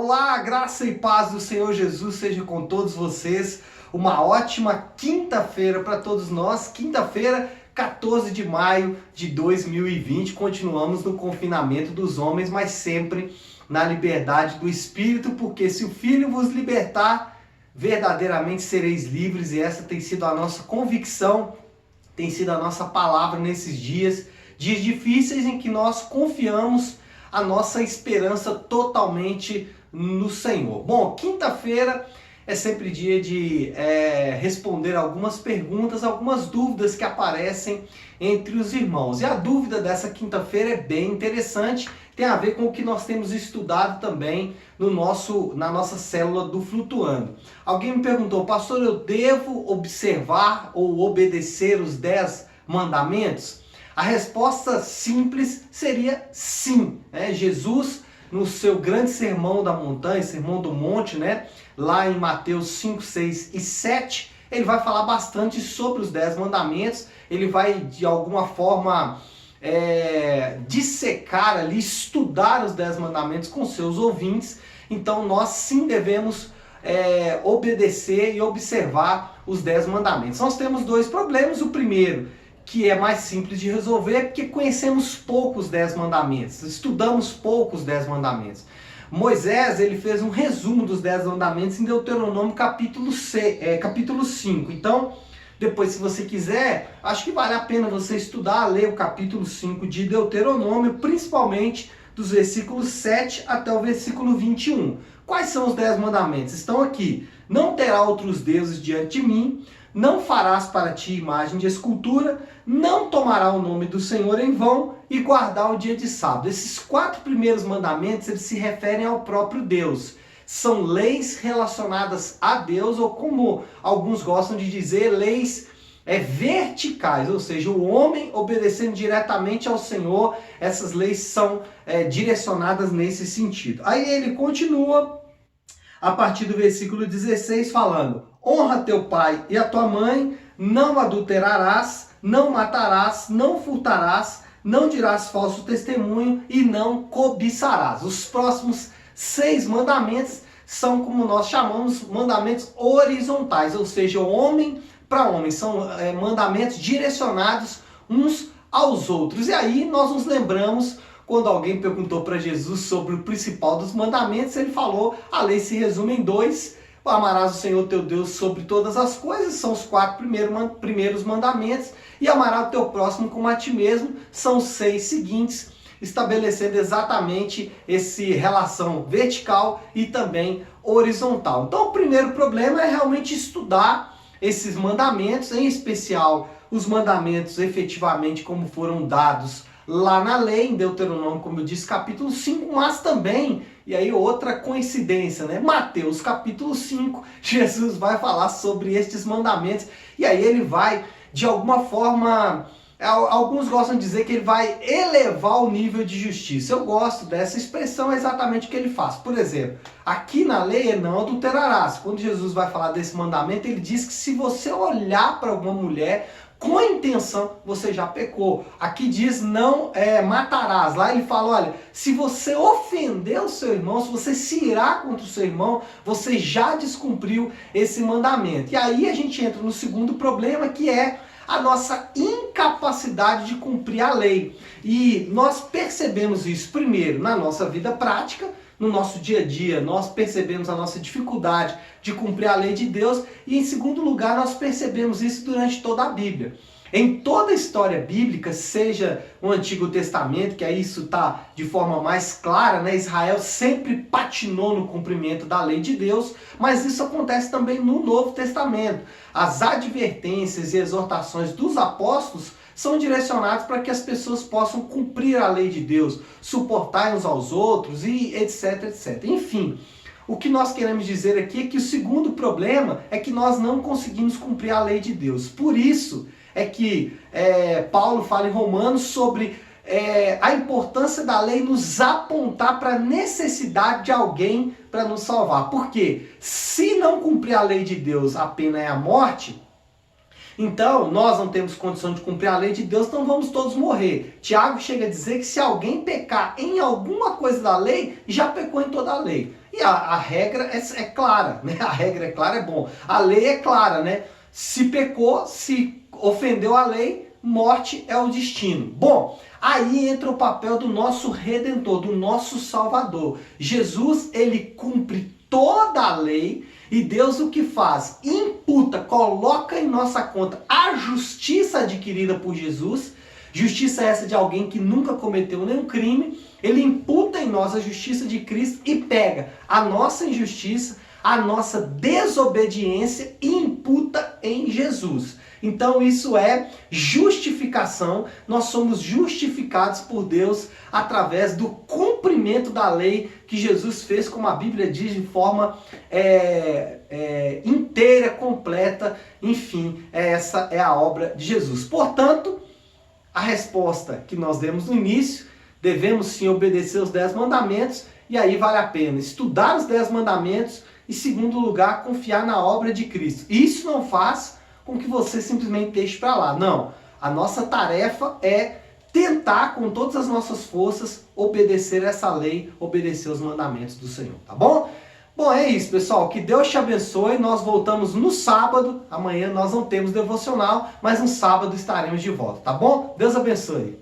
Olá, graça e paz do Senhor Jesus seja com todos vocês. Uma ótima quinta-feira para todos nós. Quinta-feira, 14 de maio de 2020. Continuamos no confinamento dos homens, mas sempre na liberdade do Espírito, porque se o Filho vos libertar, verdadeiramente sereis livres. E essa tem sido a nossa convicção, tem sido a nossa palavra nesses dias difíceis em que nós confiamos a nossa esperança totalmente no Senhor. Bom, quinta-feira é sempre dia de responder algumas perguntas, algumas dúvidas que aparecem entre os irmãos. E a dúvida dessa quinta-feira é bem interessante, tem a ver com o que nós temos estudado também na nossa célula do Flutuando. Alguém me perguntou, pastor, eu devo observar ou obedecer os 10 mandamentos? A resposta simples seria sim. Jesus, no seu grande sermão da montanha, sermão do monte, lá em Mateus 5, 6 e 7, ele vai falar bastante sobre os 10 mandamentos. Ele vai, de alguma forma, dissecar ali, estudar os 10 mandamentos com seus ouvintes. Então nós sim devemos obedecer e observar os 10 mandamentos. Nós temos dois problemas. O primeiro, que é mais simples de resolver, porque conhecemos poucos 10 mandamentos, estudamos poucos 10 mandamentos. Moisés, ele fez um resumo dos 10 mandamentos em Deuteronômio capítulo 5. Então, depois, se você quiser, acho que vale a pena você estudar, ler o capítulo 5 de Deuteronômio, principalmente dos versículos 7 até o versículo 21. Quais são os 10 mandamentos? Estão aqui. Não terá outros deuses diante de mim, não farás para ti imagem de escultura, não tomará o nome do Senhor em vão e guardar o dia de sábado. Esses 4 primeiros mandamentos, eles se referem ao próprio Deus. São leis relacionadas a Deus, ou como alguns gostam de dizer, leis verticais, ou seja, o homem obedecendo diretamente ao Senhor. Essas leis são direcionadas nesse sentido. Aí ele continua a partir do versículo 16 falando: honra teu pai e a tua mãe, não adulterarás, não matarás, não furtarás, não dirás falso testemunho e não cobiçarás. Os próximos 6 mandamentos são, como nós chamamos, mandamentos horizontais, ou seja, homem para homem. São mandamentos direcionados uns aos outros. E aí nós nos lembramos, quando alguém perguntou para Jesus sobre o principal dos mandamentos, ele falou, a lei se resume em 2. Amarás o Senhor teu Deus sobre todas as coisas, são os 4 primeiros mandamentos, e amarás o teu próximo como a ti mesmo, são os 6 seguintes, estabelecendo exatamente essa relação vertical e também horizontal. Então o primeiro problema é realmente estudar esses mandamentos, em especial os mandamentos efetivamente como foram dados lá na lei, em Deuteronômio, como eu disse, capítulo 5, mas também, e aí outra coincidência, Mateus capítulo 5, Jesus vai falar sobre estes mandamentos, e aí ele vai, de alguma forma, alguns gostam de dizer que ele vai elevar o nível de justiça. Eu gosto dessa expressão, é exatamente o que ele faz. Por exemplo, aqui na lei é não adulterarás. Quando Jesus vai falar desse mandamento, ele diz que se você olhar para alguma mulher com a intenção, você já pecou. Aqui diz não matarás. Lá ele fala, olha, se você ofender o seu irmão, se você se irar contra o seu irmão, você já descumpriu esse mandamento. E aí a gente entra no segundo problema, que é a nossa incapacidade de cumprir a lei. E nós percebemos isso primeiro na nossa vida prática, no nosso dia a dia, nós percebemos a nossa dificuldade de cumprir a lei de Deus, e em segundo lugar nós percebemos isso durante toda a Bíblia. Em toda a história bíblica, seja o Antigo Testamento, que aí isso está de forma mais clara, Israel sempre patinou no cumprimento da lei de Deus, mas isso acontece também no Novo Testamento. As advertências e exortações dos apóstolos são direcionados para que as pessoas possam cumprir a lei de Deus, suportar uns aos outros e etc, etc. Enfim, o que nós queremos dizer aqui é que o segundo problema é que nós não conseguimos cumprir a lei de Deus. Por isso é que Paulo fala em Romanos sobre a importância da lei nos apontar para a necessidade de alguém para nos salvar. Porque se não cumprir a lei de Deus, a pena é a morte. Então, nós não temos condição de cumprir a lei de Deus, então vamos todos morrer. Tiago chega a dizer que se alguém pecar em alguma coisa da lei, já pecou em toda a lei. E a regra é clara, né? A regra é clara, é bom. A lei é clara, né? Se pecou, se ofendeu a lei, morte é o destino. Bom, aí entra o papel do nosso Redentor, do nosso Salvador. Jesus, ele cumpre toda a lei e Deus o que faz? Imputa, coloca em nossa conta a justiça adquirida por Jesus. Justiça essa de alguém que nunca cometeu nenhum crime. Ele imputa em nós a justiça de Cristo e pega a nossa injustiça, a nossa desobediência e imputa em Jesus. Então isso é justificação. Nós somos justificados por Deus através do cumprimento da lei que Jesus fez, como a Bíblia diz, de forma inteira, completa. Enfim, essa é a obra de Jesus. Portanto, a resposta que nós demos no início, devemos sim obedecer os 10 mandamentos, e aí vale a pena estudar os 10 mandamentos e, em segundo lugar, confiar na obra de Cristo. Isso não faz com que você simplesmente deixe para lá. Não, a nossa tarefa é tentar com todas as nossas forças obedecer essa lei, obedecer os mandamentos do Senhor, tá bom? Bom, é isso, pessoal. Que Deus te abençoe. Nós voltamos no sábado. Amanhã nós não temos devocional, mas no sábado estaremos de volta, tá bom? Deus abençoe.